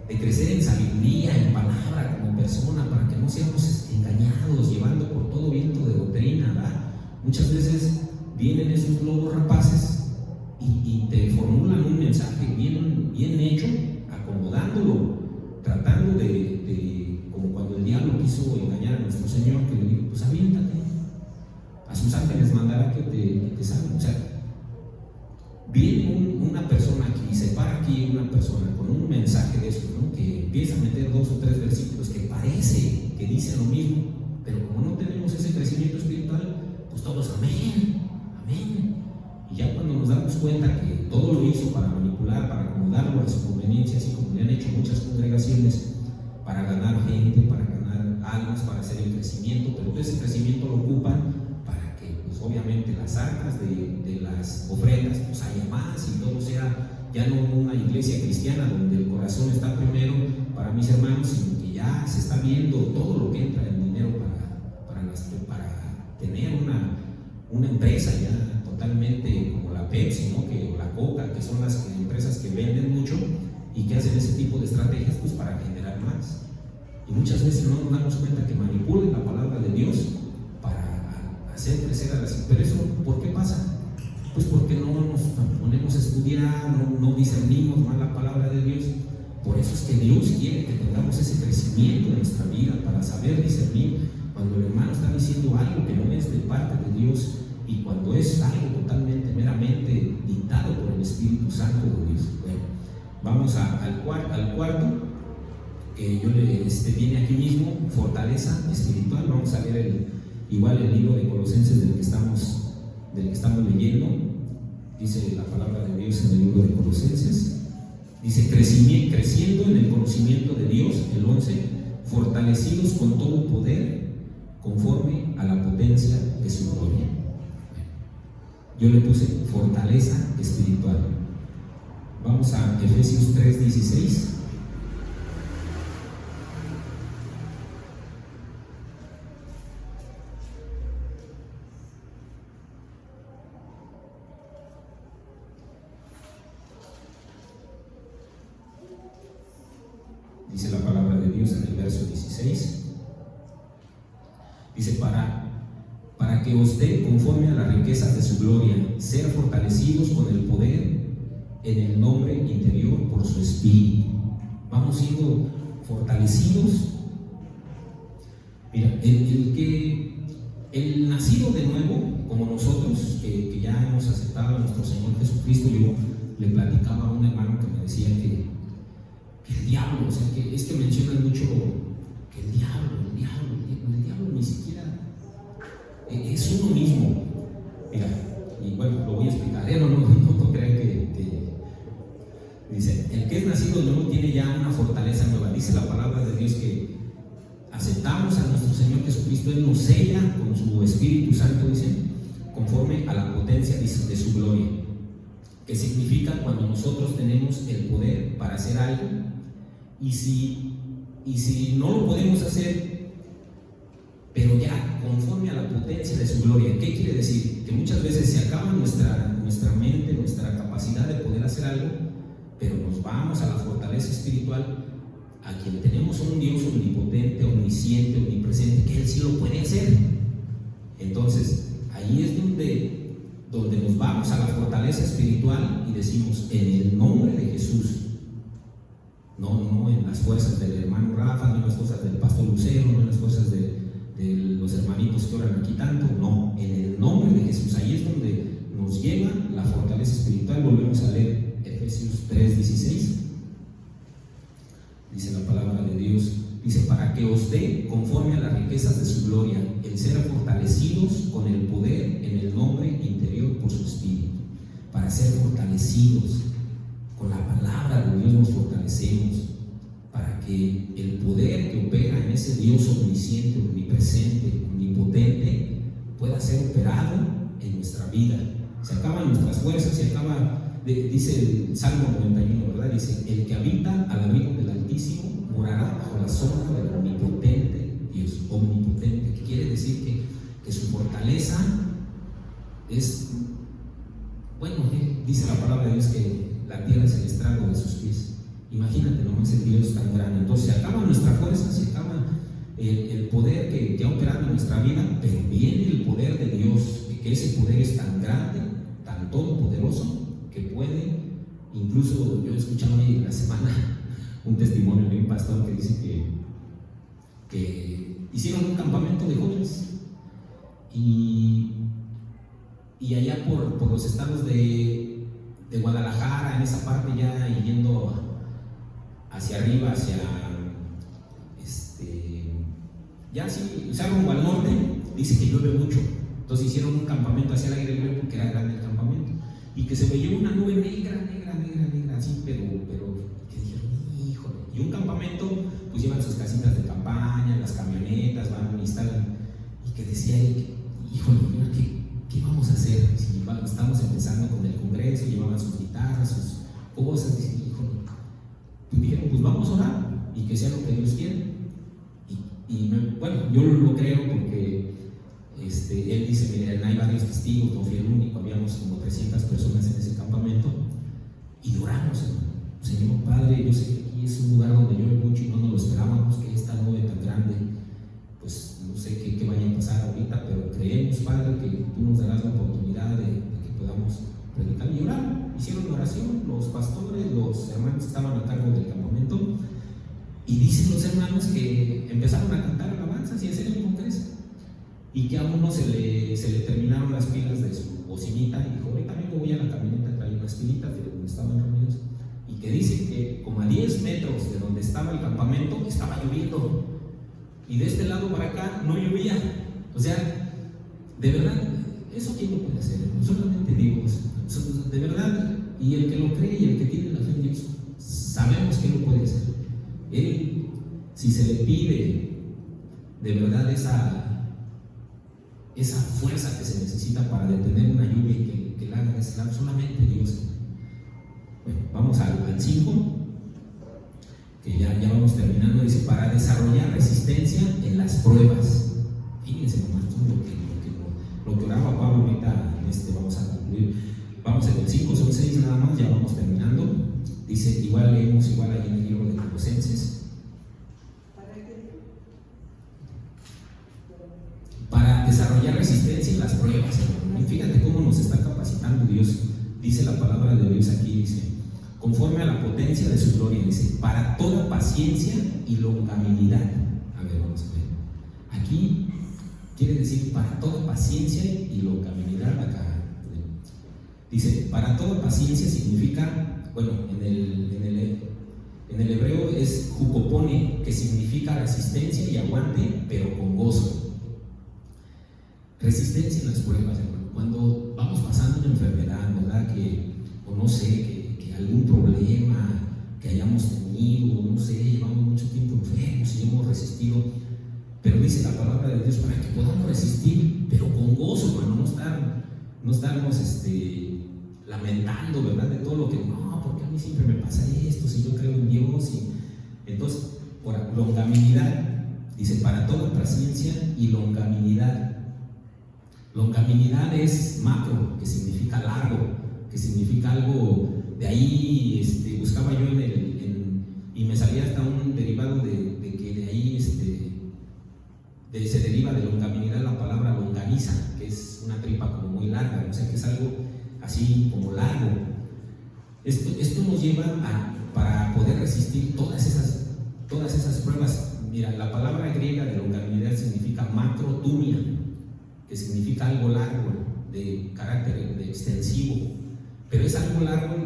de crecer en sabiduría, en palabra, como persona, para que no seamos engañados, llevando por todo viento de doctrina, ¿verdad? Muchas veces vienen esos lobos rapaces y te formulan un mensaje bien hecho, acomodándolo, tratando de como cuando el diablo quiso engañar a nuestro Señor, que le dijo, pues aviéntate, a sus ángeles mandará que te salven. O sea, viene una persona aquí, se para aquí una persona con un mensaje de eso, ¿no? Que empieza a meter 2 o 3 versículos que parece que dicen lo mismo, pero como no tenemos ese crecimiento espiritual, pues todos amén. Y ya cuando nos damos cuenta que todo lo hizo para manipular, para acomodarlo a su conveniencia, así como le han hecho muchas congregaciones, para ganar gente, para ganar almas, para hacer el crecimiento, pero todo ese crecimiento lo ocupan para que, pues obviamente, las arcas de las ofrendas pues haya más y todo sea ya no una iglesia cristiana donde el corazón está primero para mis hermanos, sino que ya se está viendo todo lo que entra en dinero para tener una empresa ya totalmente como la Pepsi, ¿no? O la Coca, que son las empresas que venden mucho y que hacen ese tipo de estrategias pues para generar más. Y muchas veces no nos damos cuenta que manipulan la palabra de Dios para hacer crecer a las empresas. Pero eso, ¿por qué pasa? Pues porque no nos ponemos a estudiar, no discernimos más la palabra de Dios. Por eso es que Dios quiere que tengamos ese crecimiento en nuestra vida para saber discernir cuando el hermano está diciendo algo que no es de parte de Dios y cuando es algo totalmente, meramente dictado por el Espíritu Santo de Dios. Bueno, vamos al cuarto, que yo viene aquí mismo, fortaleza espiritual. Vamos a leer igual el libro de Colosenses del que estamos leyendo. Dice la palabra de Dios en el libro de Colosenses, dice, creciendo en el conocimiento de Dios, el 11, fortalecidos con todo poder conforme a la potencia de su gloria. Yo le puse fortaleza espiritual. Vamos a Efesios 3:16. Dice la palabra de Dios en el verso 16. Dice, para que os dé conforme a la riquezas de su gloria, ser fortalecidos con el poder en el nombre interior por su Espíritu. Vamos siendo fortalecidos. Mira, el nacido de nuevo, como nosotros, que ya hemos aceptado a nuestro Señor Jesucristo, yo le platicaba a un hermano que me decía que el diablo, o sea, que es que mencionan mucho que el diablo ni siquiera es uno mismo. Mira, y bueno, lo voy a explicar, no crean que dice, el que es nacido de nuevo tiene ya una fortaleza nueva. Dice la palabra de Dios que aceptamos a nuestro Señor Jesucristo, Él nos sella con su Espíritu Santo, dice, conforme a la potencia de su gloria, que significa cuando nosotros tenemos el poder para hacer algo, y si no lo podemos hacer, pero ya conforme a la potencia de su gloria. ¿Qué quiere decir? Que muchas veces se acaba nuestra mente, nuestra capacidad de poder hacer algo, pero nos vamos a la fortaleza espiritual, a quien tenemos un Dios omnipotente, omnisciente, omnipresente, que Él sí lo puede hacer. Entonces, ahí es donde nos vamos a la fortaleza espiritual y decimos, en el nombre de Jesús, no en las fuerzas del hermano Rafa, no en las cosas del pastor Lucero, no en las cosas de los hermanitos que oran aquí tanto, no, en el nombre de Jesús. Ahí es donde nos lleva la fortaleza espiritual. Volvemos a leer Efesios 3:16. Dice la palabra de Dios, dice, para que os dé conforme a las riquezas de su gloria, el ser fortalecidos con el poder en el nombre interior por su Espíritu. Para ser fortalecidos con la palabra de Dios nos fortalecemos, para que el poder que opera en ese Dios omnisciente, omnipresente, omnipotente, pueda ser operado en nuestra vida. Se acaban nuestras fuerzas, se acaba, dice el Salmo 91, ¿verdad? Dice, el que habita al abrigo del Altísimo morará bajo la sombra del omnipotente Dios, omnipotente, que quiere decir que su fortaleza es, bueno, dice la palabra de Dios que la tierra es el estrago de sus pies. Imagínate nomás el Dios tan grande. Entonces se acaba nuestra fuerza, se acaba el poder que ha operado en nuestra vida, pero viene el poder de Dios, que ese poder es tan grande, tan todopoderoso, que puede, incluso yo escuchaba ahí la semana un testimonio de un pastor que dice que hicieron un campamento de jóvenes y allá por los estados de Guadalajara, en esa parte ya yendo hacia arriba, ya así, o sea, rumbo al norte, dice que llueve mucho. Entonces hicieron un campamento hacia el aire libre porque era grande el campamento, y que se veía una nube negra, así, pero que dijeron, híjole. Y un campamento, pues llevan sus casitas de campaña, las camionetas, van y instalan, y que decía él, híjole, mira, ¿qué vamos a hacer? Si estamos empezando con el congreso, llevaban sus guitarras, sus cosas, dicen, híjole. Pues dijeron, pues vamos a orar y que sea lo que Dios quiere. Bueno, yo lo creo porque él dice, miren, hay varios testigos, no fui el único, habíamos como 300 personas en ese campamento y oramos, Señor Padre, yo sé que aquí es un lugar donde llueve mucho y no nos lo esperábamos, que esta nube tan grande, pues no sé qué vaya a pasar ahorita, pero creemos, Padre, que tú nos darás la oportunidad de que podamos predicar y orar. Hicieron oración los pastores, los hermanos que estaban a cargo del campamento, y dicen los hermanos que empezaron a cantar alabanzas y hacer el congreso, y que a uno se le terminaron las pilas de su bocinita y dijo, ahorita me voy a la camioneta a traer unas pilitas de donde estaban reunidos, y que dice que como a 10 metros de donde estaba el campamento estaba lloviendo, y de este lado para acá no llovía. O sea, de verdad, ¿eso quién lo puede hacer? Solamente Dios, de verdad, y el que lo cree y el que tiene la fe en Dios, sabemos que lo puede hacer. Él, si se le pide de verdad esa fuerza que se necesita para detener una lluvia y que la haga desclar, solamente Dios. Bueno, vamos al 5, que ya vamos terminando. Dice, para desarrollar resistencia en las pruebas. Fíjense nomás lo que oraba Pablo ahorita vamos a concluir. Vamos en el 5, son 6 nada más, ya vamos terminando. Dice, leemos igual ahí en el libro de Colosenses. Para desarrollar resistencia en las pruebas. Y fíjate la palabra de Dios aquí, dice, conforme a la potencia de su gloria, dice, para toda paciencia y longanimidad. A ver, vamos a ver. Aquí quiere decir para toda paciencia y longanimidad acá. Dice, para toda paciencia significa, bueno, en el hebreo es jukopone, que significa resistencia y aguante, pero con gozo. Resistencia en las pruebas, hermano. Cuando vamos pasando una enfermedad, ¿verdad? O no sé, que algún problema que hayamos tenido, no sé, llevamos mucho tiempo enfermos y hemos resistido. Pero dice la palabra de Dios para que podamos resistir, pero con gozo, hermano, no estarnos lamentando, ¿verdad? De todo lo que, no, porque a mí siempre me pasa esto, si yo creo en Dios. Y entonces, por longanimidad, dice, para toda paciencia y longanimidad. Longanimidad es macro, que significa largo, que significa algo. De ahí buscaba yo y me salía hasta un derivado de que de ahí se deriva de longanimidad la palabra longaniza, que es una tripa como muy larga, o sea que es algo así como largo. Esto nos lleva para poder resistir todas esas pruebas. Mira, la palabra griega de longanimidad significa macrotumia, que significa algo largo, de carácter extensivo, pero es algo largo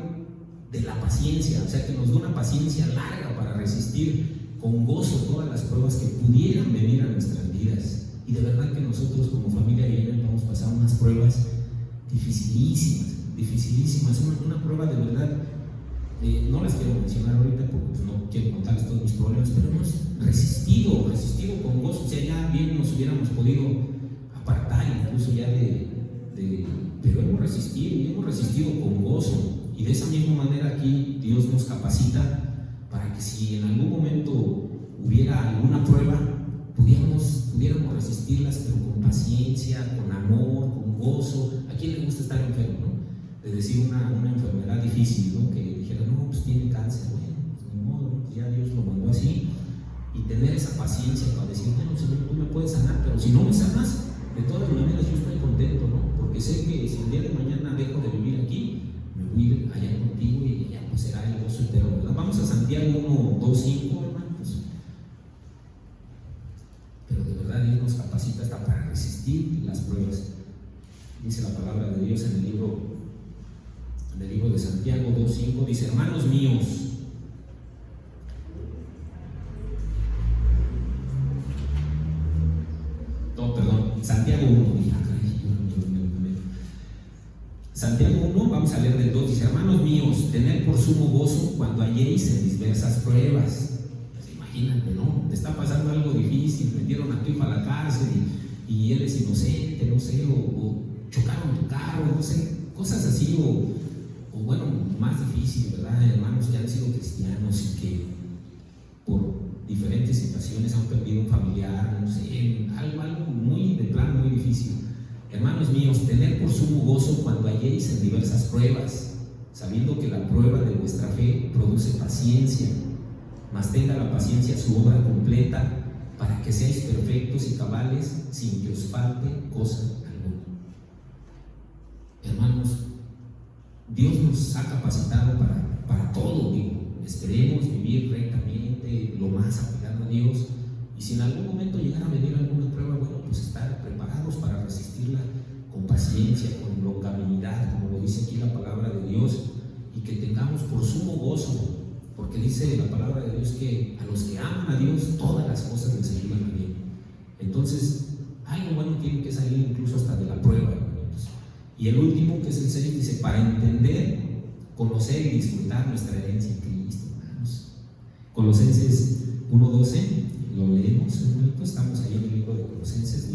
de la paciencia, o sea que nos da una paciencia larga para resistir con gozo todas las pruebas que pudieran venir a nuestras vidas. Y de verdad que nosotros como familia bien vamos a pasar unas pruebas dificilísimas, una prueba de verdad, no las quiero mencionar ahorita porque pues, no quiero contarles todos mis problemas, pero hemos resistido con gozo. O sea, ya bien nos hubiéramos podido apartar incluso ya pero hemos resistido con gozo. Y de esa misma manera aquí Dios nos capacita para que si en algún momento hubiera alguna prueba, pudiéramos resistirlas, pero con paciencia, con amor, con gozo. ¿A quién le gusta estar enfermo, no? De decir una enfermedad difícil, ¿no? Que dijera, no, pues tiene cáncer, bueno, pues ni modo, pues ya Dios lo mandó así. Y tener esa paciencia para decir, bueno, Señor, tú me puedes sanar, pero si no me sanas, de todas maneras yo estoy contento, ¿no? Porque sé que si el día de mañana dejo de vivir aquí, me voy a ir allá contigo y allá pues será el gozo eterno, ¿verdad? Vamos a Santiago 1, 2, 5, hermanos. Pero de verdad Dios nos capacita hasta para resistir las pruebas. Dice la palabra de Dios en el libro de Santiago 2, 5, dice, hermanos míos, Santiago 1, Santiago 1, vamos a leer del 2, dice, hermanos míos, tened por sumo gozo cuando halléis en diversas pruebas. Pues imagínate, ¿no? Te está pasando algo difícil, metieron a tu hijo a la cárcel y él es inocente, no sé, o chocaron tu carro, no sé, cosas así, o bueno, más difícil, ¿verdad? Hermanos que han sido cristianos y que por diferentes situaciones han perdido un familiar, no sé, algo muy de plano, muy difícil. Hermanos míos, tened por sumo gozo cuando halléis en diversas pruebas, sabiendo que la prueba de vuestra fe produce paciencia, mas tenga la paciencia su obra completa, para que seáis perfectos y cabales, sin que os falte cosa alguna. Hermanos, Dios nos ha capacitado para todo, digo. Esperemos vivir rectamente, lo más apegado a Dios, y si en algún momento llegara a venir alguna prueba, bueno, pues estar preparados para resistirla con paciencia, con longanimidad, como lo dice aquí la palabra de Dios, y que tengamos por sumo gozo, porque dice la palabra de Dios que a los que aman a Dios todas las cosas les ayudan a bien. Entonces, algo bueno tiene que salir incluso hasta de la prueba, hermanos. Y el último, que es el 6, dice, para entender, conocer y disfrutar nuestra herencia en Cristo, hermanos. Colosenses 1:12, lo leemos, hermanitos, estamos ahí en el libro de Colosenses,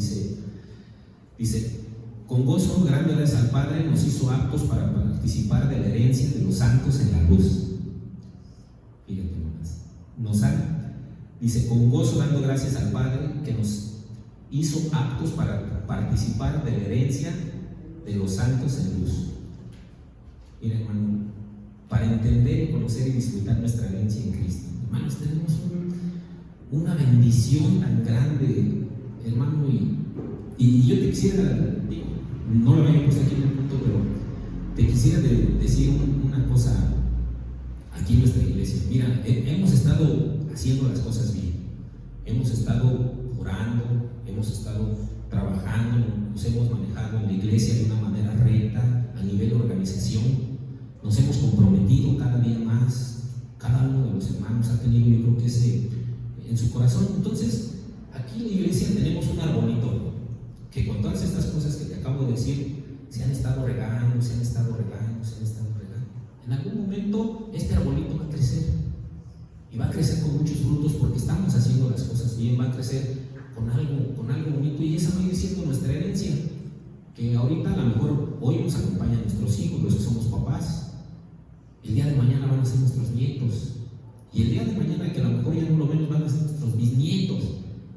dice, con gozo grande gracias al Padre nos hizo aptos para participar de la herencia de los santos en la luz. Fíjate nomás, dice, con gozo dando gracias al Padre que nos hizo aptos para participar de la herencia de los santos en luz. Mira, hermano, para entender, conocer y disfrutar nuestra herencia en Cristo, hermanos, tenemos una bendición tan grande, hermano, y yo te quisiera, digo, no lo había puesto aquí en el punto, pero te quisiera decir una cosa aquí en nuestra iglesia. Mira, hemos estado haciendo las cosas bien, hemos estado orando, hemos estado trabajando, nos hemos manejado en la iglesia de una manera recta a nivel de organización, nos hemos comprometido cada día más, cada uno de los hermanos ha tenido, yo creo que ese en su corazón. Entonces, aquí en la iglesia tenemos un arbolito que con todas estas cosas que te acabo de decir, se han estado regando. En algún momento este arbolito va a crecer, y va a crecer con muchos frutos porque estamos haciendo las cosas bien, va a crecer con algo bonito, y esa va a ir siendo nuestra herencia, que ahorita a lo mejor hoy nos acompañan nuestros hijos, los que somos papás, el día de mañana van a ser nuestros nietos, y el día de mañana, que a lo mejor ya no lo vemos, van a ser nuestros bisnietos,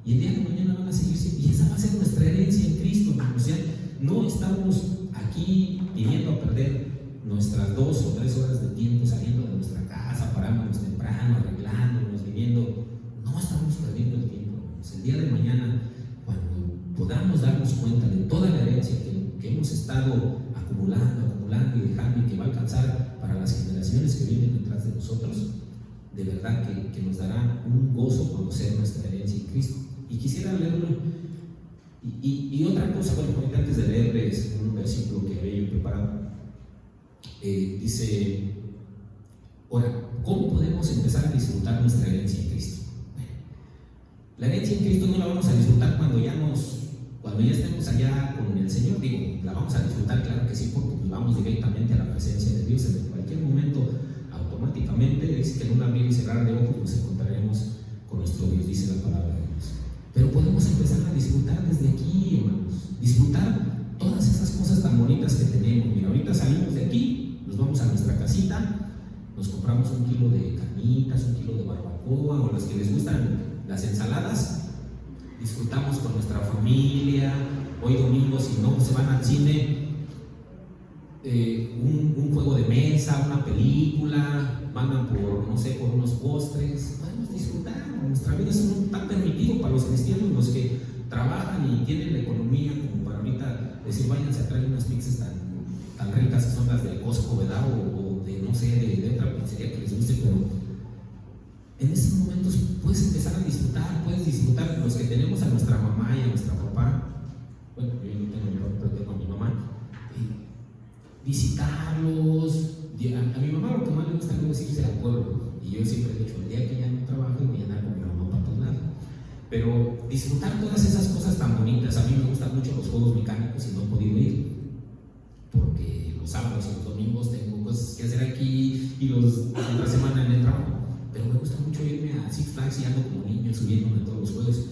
y el día de mañana van a seguir siendo, y esa va a ser nuestra herencia en Cristo. O sea, no estamos aquí viniendo a perder nuestras 2 o 3 horas de tiempo saliendo de nuestra casa, parándonos temprano, arreglándonos, viniendo. No estamos perdiendo el tiempo. El día de mañana, cuando podamos darnos cuenta de toda la herencia que hemos estado acumulando y dejando, y que va a alcanzar para las generaciones que vienen detrás de nosotros, de verdad que nos dará un gozo conocer nuestra herencia en Cristo. Y quisiera leerlo. Y otra cosa, bueno, antes de leerles un versículo que había yo preparado, dice: ahora, ¿cómo podemos empezar a disfrutar nuestra herencia en Cristo? La herencia en Cristo no la vamos a disfrutar cuando ya estemos allá con el Señor. Digo, la vamos a disfrutar, claro que sí, porque vamos directamente a la presencia de Dios. En cualquier momento, automáticamente, dice que en un abrir y cerrar de ojos nos encontraremos con nuestro Dios, dice la palabra de Dios. Pero podemos empezar a disfrutar desde aquí, hermanos, disfrutar todas esas cosas tan bonitas que tenemos. Mira, ahorita salimos de aquí, nos vamos a nuestra casita, nos compramos 1 kilo de carnitas, 1 kilo de barbacoa, o las que les gustan las ensaladas, disfrutamos con nuestra familia. Hoy domingo, si no se van al cine, un juego de mesa, una película, mandan por unos postres, podemos disfrutar. Nuestra vida no está permitido para los cristianos, los que trabajan y tienen la economía como para ahorita decir: váyanse a traer unas pizzas tan ricas que son las del Costco, ¿verdad? O de no sé, de otra pizzería que les guste. Pero en esos momentos puedes empezar a disfrutar, los que tenemos a nuestra mamá y a nuestra papá. Bueno, yo no tengo a mi papá, pero tengo a mi mamá. Visitarlos. A mi mamá lo que más le gusta es irse al pueblo, y yo siempre he dicho: el día que ya no trabajo voy a andar con mi mamá para todos lados. Pero disfrutar todas esas cosas tan bonitas. A mí me gustan mucho los juegos mecánicos y no he podido ir porque los sábados y los domingos tengo cosas que hacer aquí, y la semana en el trabajo. Pero me gusta mucho irme a Six Flags y ando como niño subiéndome a todos los juegos.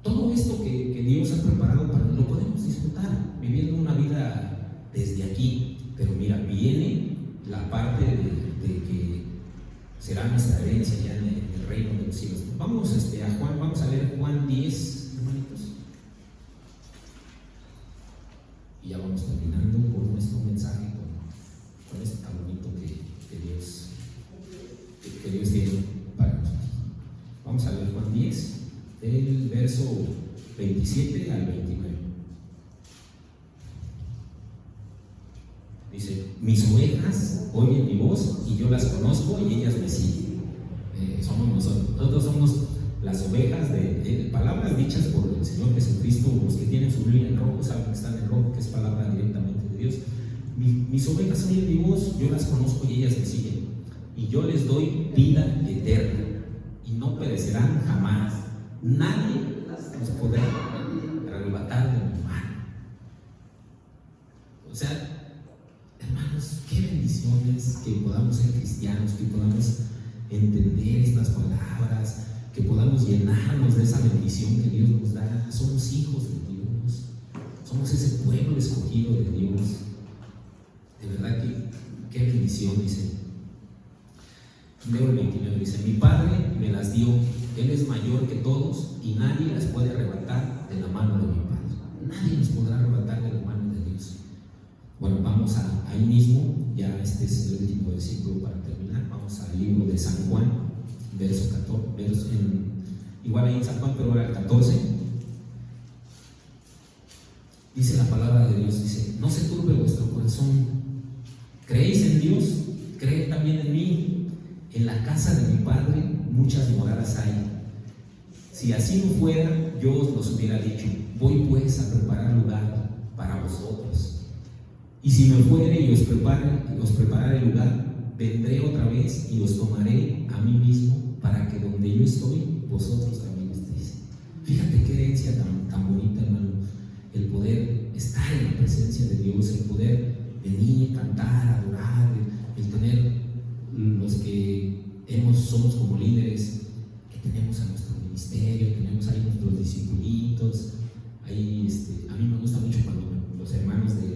Todo esto que Dios ha preparado para lo podemos disfrutar viviendo una vida desde aquí. Pero mira, viene la parte de que será nuestra herencia ya en el reino de los cielos. Vamos a Juan, vamos a leer Juan 10, hermanitos. Y ya vamos terminando con nuestro mensaje, con este tan bonito que Dios tiene para nosotros. Vamos a leer Juan 10, del verso 27 al 29. Dice: mis ovejas oyen mi voz, y yo las conozco, y ellas me siguen. Somos nosotros somos las ovejas de palabras dichas por el Señor Jesucristo. Los que tienen su Biblia en rojo saben que están en rojo, que es palabra directamente de Dios. Mis ovejas oyen mi voz, yo las conozco y ellas me siguen, y yo les doy vida eterna, y no perecerán jamás. Nadie los podrá arrebatar de mi mano. O sea, hermanos, qué bendiciones que podamos ser cristianos, que podamos entender estas palabras, que podamos llenarnos de esa bendición que Dios nos da. Somos hijos de Dios, somos ese pueblo escogido de Dios. De verdad que qué bendición. Dice, leo el 29, dice: mi Padre me las dio, Él es mayor que todos, y nadie las puede arrebatar de la mano de mi Padre. Nadie nos podrá arrebatar de la mano de Dios. Bueno, vamos ahí mismo, ya este es el último versículo para terminar. Vamos al libro de San Juan, verso 14, igual ahí en San Juan, pero ahora el 14. Dice la palabra de Dios, dice: no se turbe vuestro corazón, ¿Creéis en Dios? Creed también en mí. En la casa de mi Padre muchas moradas hay. Si así no fuera, yo os los hubiera dicho. Voy pues a preparar lugar para vosotros. Y si me fuere y os preparare lugar, vendré otra vez y os tomaré a mí mismo, para que donde yo estoy, vosotros también estéis. Fíjate qué herencia tan bonita, hermano. El poder estar en la presencia de Dios, el poder venir, cantar, adorar, el tener los que somos como líderes, que tenemos a nuestro ministerio, tenemos ahí nuestros discipulitos. Ahí, a mí me gusta mucho cuando los hermanos de